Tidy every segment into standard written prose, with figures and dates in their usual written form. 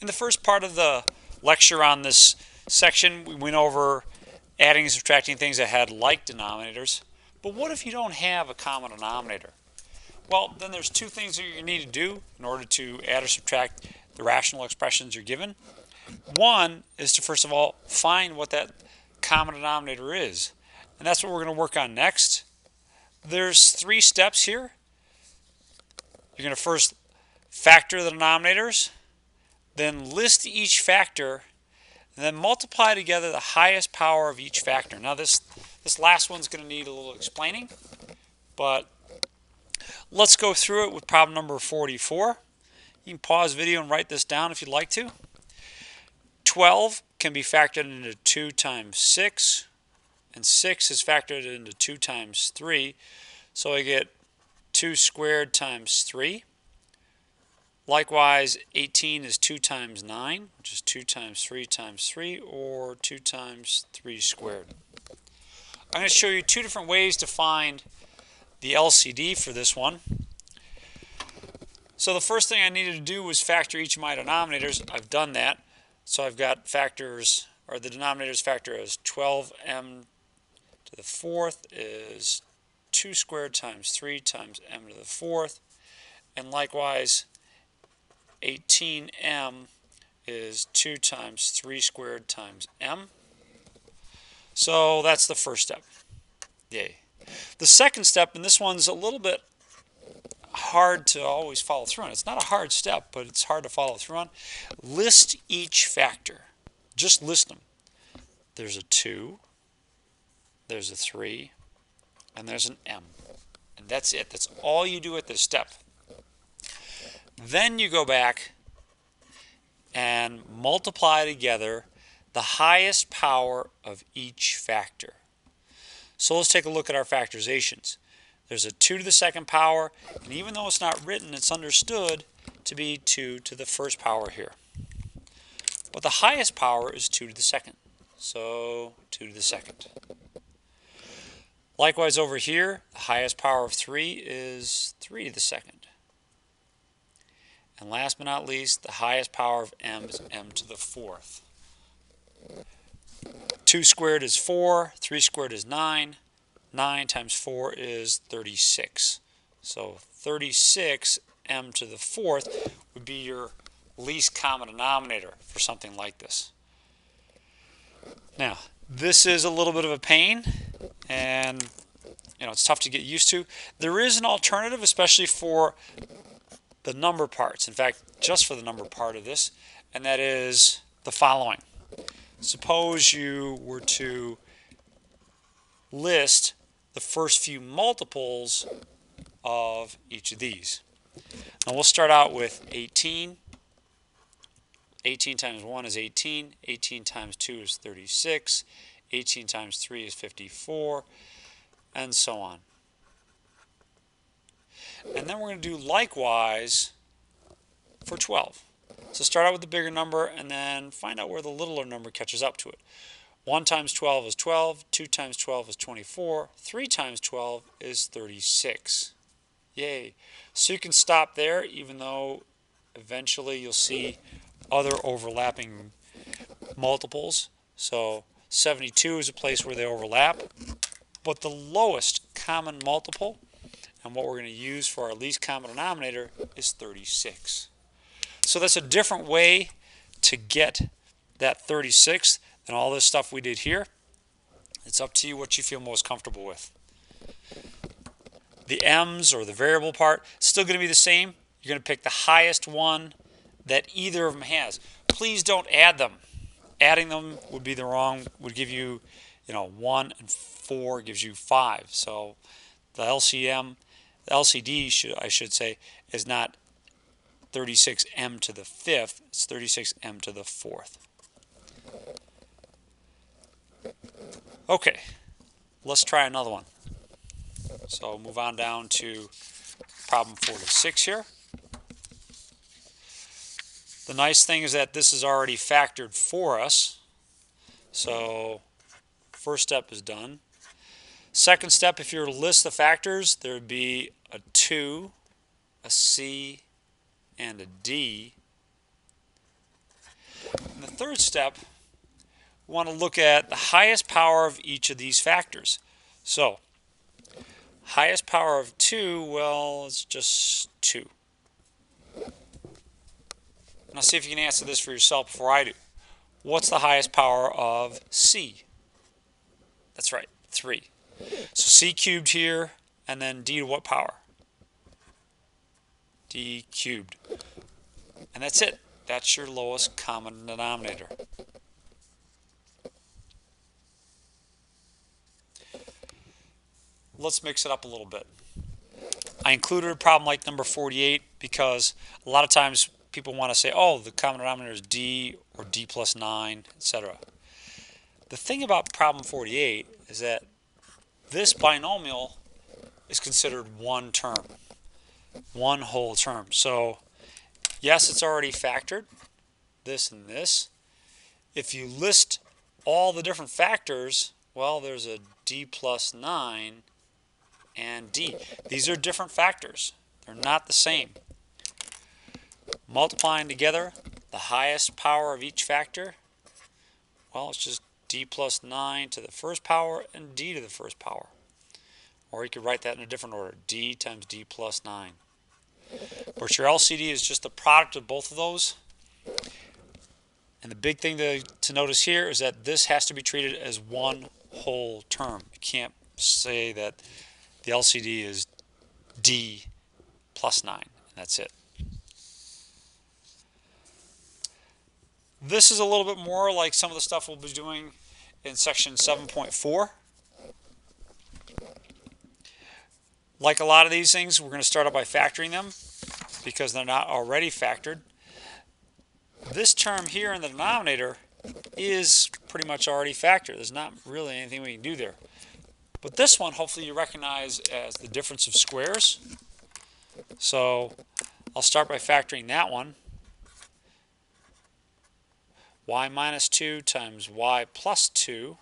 In the first part of the lecture on this section, we went over adding and subtracting things that had like denominators. But what if you don't have a common denominator? Well, then there's two things that you need to do in order to add or subtract the rational expressions you're given. One is to first of all find what that common denominator is. And that's what we're going to work on next. There's three steps here. You're going to first factor the denominators, then list each factor, and then multiply together the highest power of each factor. Now this last one's going to need a little explaining, but let's go through it with problem number 44. You can pause the video and write this down if you'd like to. 12 can be factored into 2 times 6, and 6 is factored into 2 times 3, so I get 2 squared times 3. Likewise, 18 is 2 times 9, which is 2 times 3 times 3, or 2 times 3 squared. I'm going to show you two different ways to find the LCD for this one. So the first thing I needed to do was factor each of my denominators. I've done that. So I've got factors, or the denominators factor as 12m to the fourth is 2 squared times 3 times m to the fourth. And likewise, 18m is 2 times 3 squared times m. So that's the first step. Yay. The second step, and this one's a little bit hard to always follow through on. It's not a hard step, but it's hard to follow through on. List each factor. Just list them. There's a 2, there's a 3, and there's an m. And that's it. That's all you do at this step. Then you go back and multiply together the highest power of each factor. So let's take a look at our factorizations. There's a 2 to the second power, and even though it's not written, it's understood to be 2 to the first power here. But the highest power is 2 to the second, so 2 to the second. Likewise over here, the highest power of 3 is 3 to the second. And last but not least, the highest power of m is m to the fourth. 2 squared is 4, 3 squared is 9, 9 times 4 is 36. So 36 m to the fourth would be your least common denominator for something like this. Now, this is a little bit of a pain, and it's tough to get used to. There is an alternative, especially for the number parts. In fact, just for the number part of this, and that is the following. Suppose you were to list the first few multiples of each of these. Now we'll start out with 18. 18 times 1 is 18. 18 times 2 is 36. 18 times 3 is 54, and so on. And then we're going to do likewise for 12. So start out with the bigger number and then find out where the littler number catches up to it. 1 times 12 is 12, 2 times 12 is 24, 3 times 12 is 36. Yay. So you can stop there, even though eventually you'll see other overlapping multiples. So 72 is a place where they overlap. But the lowest common multiple, and what we're going to use for our least common denominator, is 36. So that's a different way to get that 36 than all this stuff we did here. It's up to you what you feel most comfortable with. The m's, or the variable part, is still going to be the same. You're going to pick the highest one that either of them has. Please don't add them. Adding them would be would give you, 1 and 4 gives you 5. So the LCD, I should say, is not 36m to the fifth, it's 36m to the fourth. Okay, let's try another one. So move on down to problem 46 here. The nice thing is that this is already factored for us. So first step is done. Second step, if you were to list the factors, there would be a 2, a C, and a D. third step, we want to look at the highest power of each of these factors. So, highest power of 2, well, it's just 2. Now see if you can answer this for yourself before I do. What's the highest power of C? That's right, 3. So C cubed here, and then D to what power? D cubed. And that's it. That's your lowest common denominator. Let's mix it up a little bit. I included a problem like number 48 because a lot of times people want to say, oh, the common denominator is D or D plus 9, etc. The thing about problem 48 is that this binomial is considered one term, one whole term. So yes, it's already factored, this and this. If you list all the different factors, well, there's a D plus 9 and D. These are different factors. They're not the same. Multiplying together the highest power of each factor, well, it's just D plus 9 to the first power and D to the first power. Or you could write that in a different order, D times D plus 9. But your LCD is just the product of both of those. And the big thing to notice here is that this has to be treated as one whole term. You can't say that the LCD is D plus 9. And that's it. This is a little bit more like some of the stuff we'll be doing in section 7.4. Like a lot of these things, we're going to start out by factoring them because they're not already factored. This term here in the denominator is pretty much already factored. There's not really anything we can do there. But this one, hopefully you recognize as the difference of squares. So I'll start by factoring that one. Y minus 2 times y plus 2.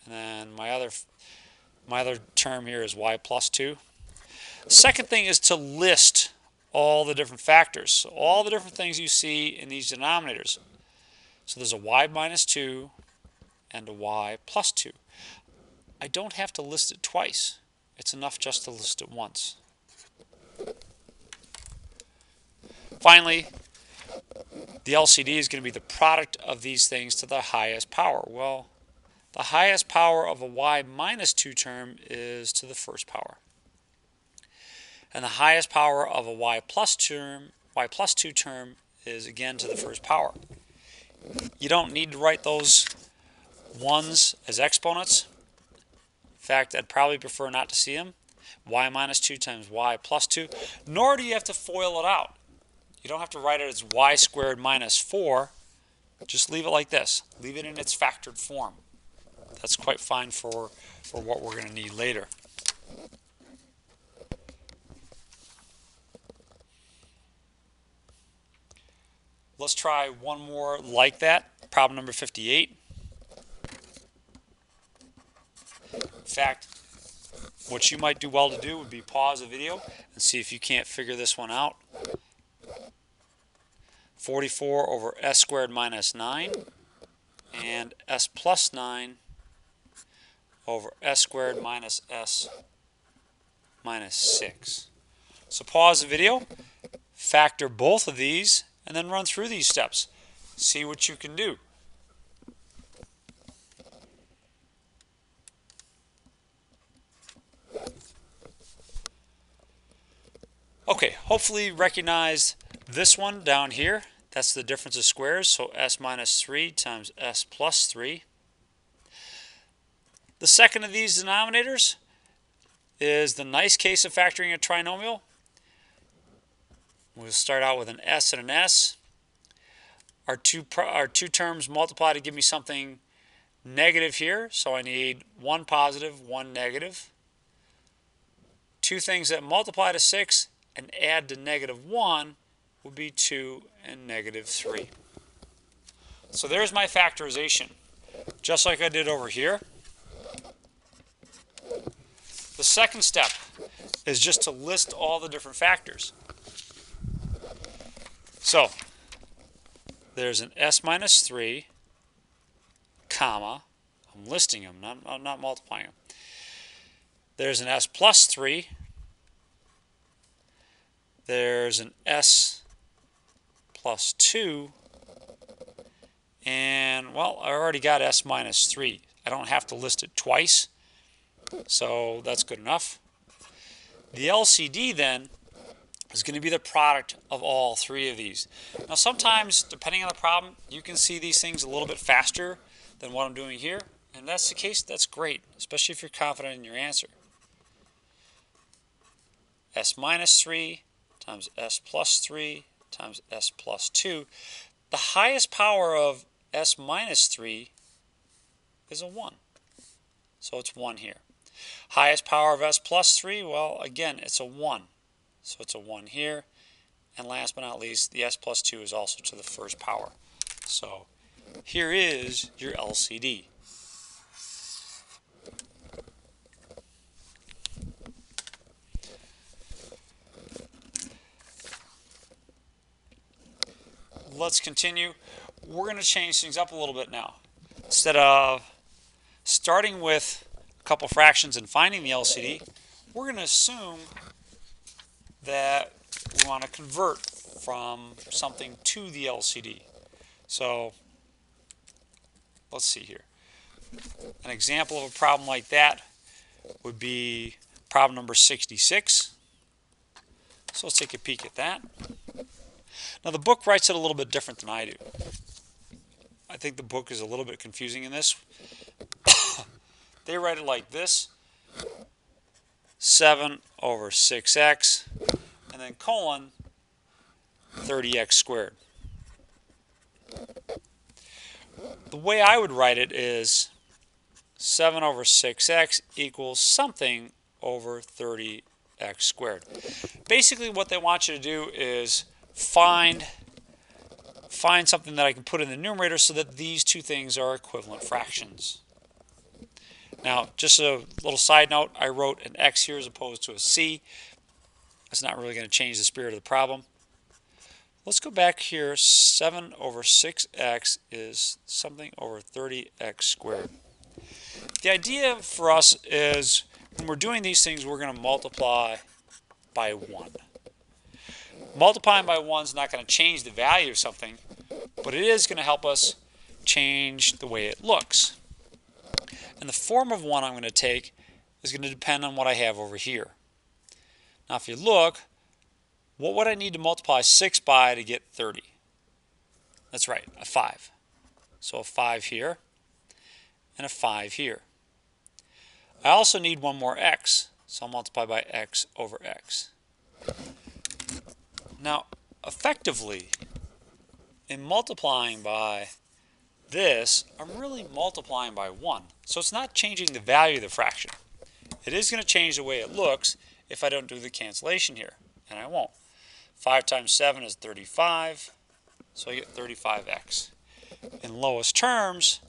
And then my other term here is y plus 2. The second thing is to list all the different factors. So all the different things you see in these denominators. So there's a y minus 2 and a y plus 2. I don't have to list it twice. It's enough just to list it once. Finally, the LCD is going to be the product of these things to the highest power. Well, the highest power of a y minus 2 term is to the first power. And the highest power of a y plus 2 term is again to the first power. You don't need to write those ones as exponents. In fact, I'd probably prefer not to see them. Y minus 2 times y plus 2. Nor do you have to FOIL it out. You don't have to write it as y squared minus 4. Just leave it like this. Leave it in its factored form. That's quite fine for what we're going to need later. Let's try one more like that. Problem number 58. In fact, what you might do well to do would be pause the video and see if you can't figure this one out. 44 over s squared minus 9 and s plus 9 over s squared minus s minus 6. So pause the video, factor both of these, and then run through these steps. See what you can do. Okay, hopefully you recognize this one down here. That's the difference of squares, so s minus 3 times s plus 3. The second of these denominators is the nice case of factoring a trinomial. We'll start out with an s and an s. Our two terms multiply to give me something negative here, so I need one positive, one negative. Two things that multiply to 6 and add to negative 1 would be 2 and negative 3. So there's my factorization, just like I did over here. The second step is just to list all the different factors. So there's an s minus 3, comma, I'm listing them, not multiplying them. There's an s plus 3. There's an s plus 2. And, well, I already got s minus 3. I don't have to list it twice, so that's good enough. The LCD then is going to be the product of all three of these. Now sometimes, depending on the problem, you can see these things a little bit faster than what I'm doing here. And if that's the case, that's great, especially if you're confident in your answer. S minus 3 times s plus 3 times s plus 2. The highest power of s minus 3 is a 1. So it's 1 here. Highest power of s plus 3, well, again, it's a 1. So it's a 1 here. And last but not least, the s plus 2 is also to the first power. So here is your LCD. Let's continue. We're going to change things up a little bit now. Instead of starting with a couple fractions and finding the LCD, we're going to assume that we want to convert from something to the LCD. So let's see here. An example of a problem like that would be problem number 66. So let's take a peek at that. Now the book writes it a little bit different than I do. I think the book is a little bit confusing in this. They write it like this: 7 over 6x, and then colon 30x squared. The way I would write it is 7 over 6x equals something over 30x squared. Basically what they want you to do is find something that I can put in the numerator so that these two things are equivalent fractions. Now, just a little side note, I wrote an x here as opposed to a c. That's not really going to change the spirit of the problem. Let's go back here. 7 over 6x is something over 30x squared. The idea for us is when we're doing these things, we're going to multiply by 1. Multiplying by 1 is not going to change the value of something, but it is going to help us change the way it looks. And the form of 1 I'm going to take is going to depend on what I have over here. Now if you look, what would I need to multiply 6 by to get 30? That's right, a 5. So a 5 here and a 5 here. I also need one more x, so I'll multiply by x over x. Now, effectively, in multiplying by this, I'm really multiplying by 1. So it's not changing the value of the fraction. It is going to change the way it looks if I don't do the cancellation here, and I won't. 5 times 7 is 35, so I get 35x. In lowest terms,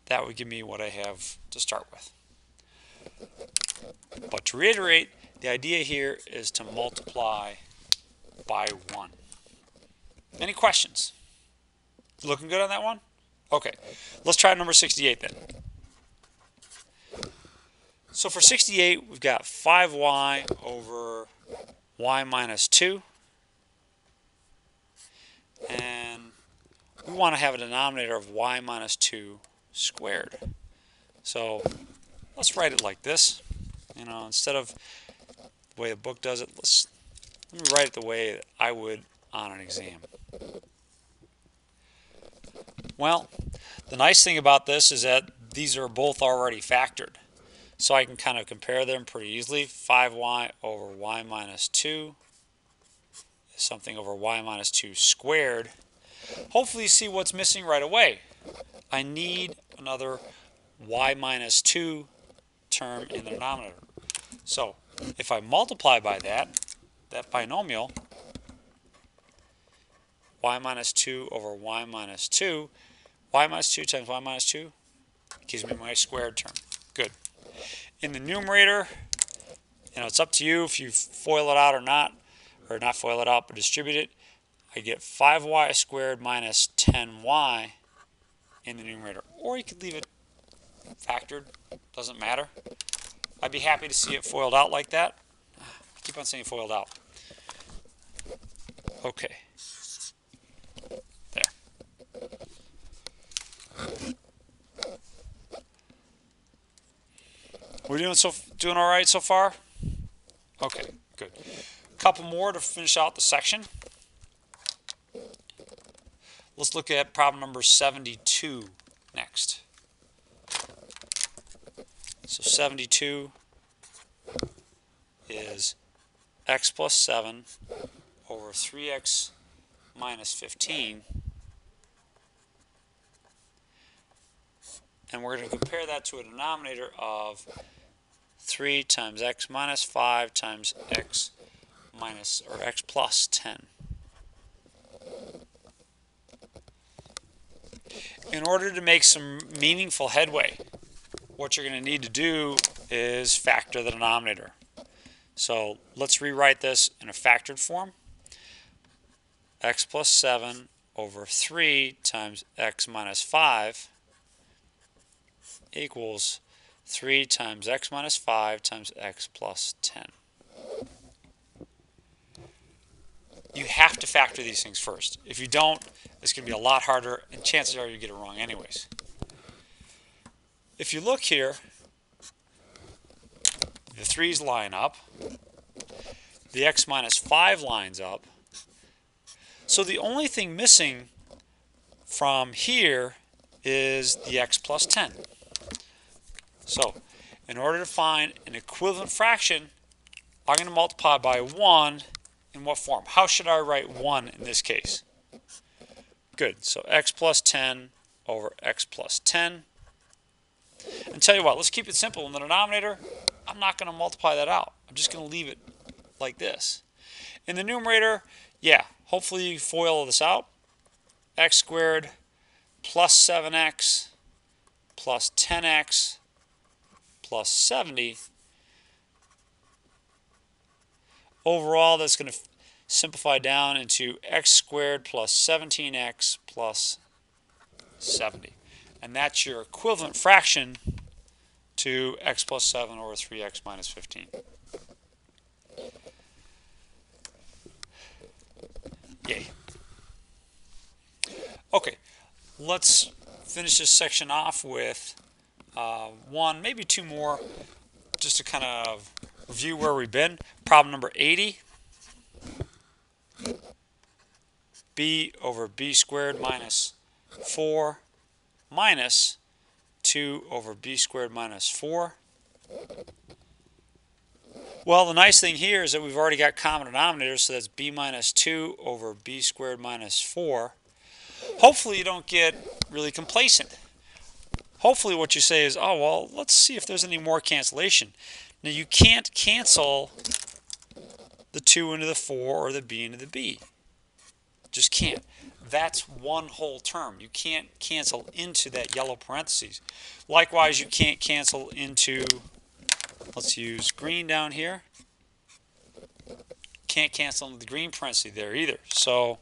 that would give me what I have to start with. But to reiterate, the idea here is to multiply by 1. Any questions? Looking good on that one? Okay, let's try number 68 then. So for 68, we've got 5y over y minus 2. And we want to have a denominator of y minus 2 squared. So let's write it like this. You know, instead of the way the book does it, let me write it the way that I would on an exam. Well, the nice thing about this is that these are both already factored. So I can kind of compare them pretty easily. 5y over y minus 2 is something over y minus 2 squared. Hopefully you see what's missing right away. I need another y minus 2 term in the denominator. So if I multiply by that binomial, y minus 2 over y minus 2, y minus 2 times y minus 2 gives me my squared term. Good. In the numerator, you know, it's up to you if you FOIL it out or not foil it out, but distribute it. I get 5y squared minus 10y in the numerator. Or you could leave it factored, doesn't matter. I'd be happy to see it FOILed out like that. I keep on saying FOILed out. Okay. There. We're doing all right so far? Okay, good. A couple more to finish out the section. Let's look at problem number 72 next. So 72 is x plus 7 over 3x minus 15. And we're going to compare that to a denominator of 3 times x minus 5 times x minus, or x plus 10. In order to make some meaningful headway, what you're going to need to do is factor the denominator. So let's rewrite this in a factored form. X plus 7 over 3 times x minus 5 equals 3 times x minus 5 times x plus 10. You have to factor these things first. If you don't, it's going to be a lot harder, and chances are you get it wrong anyways. If you look here, the 3's line up. The x minus 5 lines up. So the only thing missing from here is the x plus 10. So in order to find an equivalent fraction, I'm going to multiply by 1. In what form? How should I write 1 in this case? Good. So x plus 10 over x plus 10. And tell you what, let's keep it simple. In the denominator, I'm not going to multiply that out. I'm just going to leave it like this. In the numerator, yeah, hopefully you FOIL this out. X squared plus 7x plus 10x plus 70. Overall, that's going to simplify down into x squared plus 17x plus 70. And that's your equivalent fraction to x plus 7 over 3x minus 15. Yay. Okay, let's finish this section off with one, maybe two more, just to kind of review where we've been. Problem number 80. B over b squared minus 4 minus 2 over b squared minus 4. Well, the nice thing here is that we've already got common denominators, so that's b minus 2 over b squared minus 4. Hopefully you don't get really complacent. Hopefully what you say is, oh, well, let's see if there's any more cancellation. Now, you can't cancel the 2 into the 4 or the b into the b. Just can't. That's one whole term. You can't cancel into that yellow parentheses. Likewise, you can't cancel into, let's use green down here. Can't cancel into the green parentheses there either. So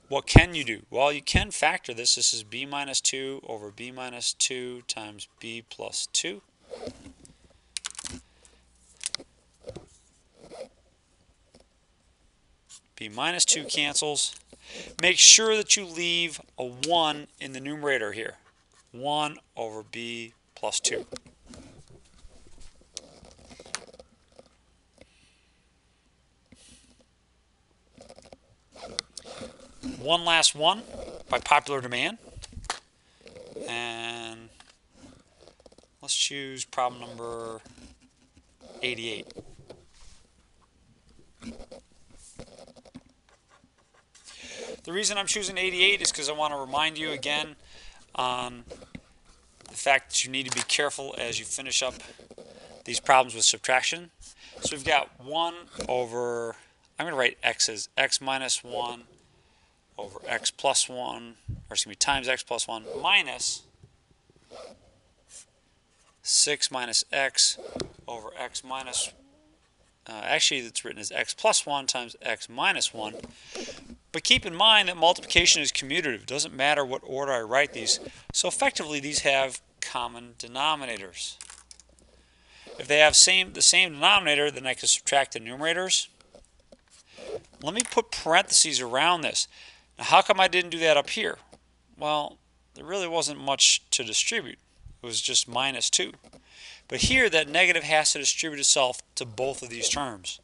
what can you do? Well, you can factor this. This is b minus 2 over b minus 2 times b plus 2. B minus 2 cancels. Make sure that you leave a 1 in the numerator here. 1 over b plus 2. One last one by popular demand. And let's choose problem number 88. The reason I'm choosing 88 is because I want to remind you again on the fact that you need to be careful as you finish up these problems with subtraction. So we've got 1 over, I'm going to write x as x minus 1 over x plus 1, or excuse me, times x plus 1 minus 6 minus x over x minus actually it's written as x plus 1 times x minus 1. But keep in mind that multiplication is commutative. It doesn't matter what order I write these. So effectively these have common denominators. If they have the same denominator, then I can subtract the numerators. Let me put parentheses around this. Now how come I didn't do that up here? Well, there really wasn't much to distribute. It was just minus 2. But here that negative has to distribute itself to both of these terms.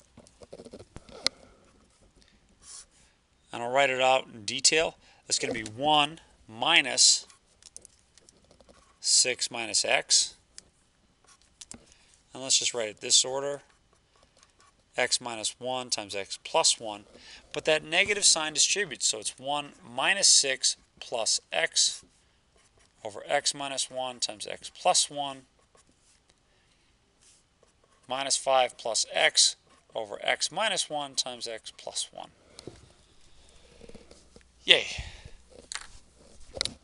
And I'll write it out in detail. That's going to be 1 minus 6 minus x. And let's just write it this order. X minus 1 times x plus 1. But that negative sign distributes, so it's 1 minus 6 plus x over x minus 1 times x plus 1 minus 5 plus x over x minus 1 times x plus 1. Yay.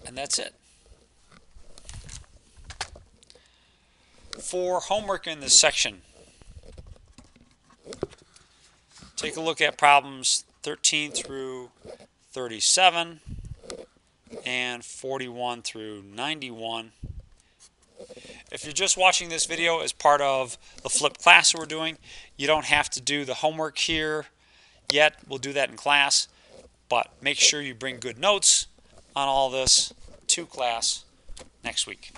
And that's it. For homework in this section, take a look at problems 13 through 37 and 41 through 91. If you're just watching this video as part of the flipped class we're doing, you don't have to do the homework here yet. We'll do that in class. But make sure you bring good notes on all this to class next week.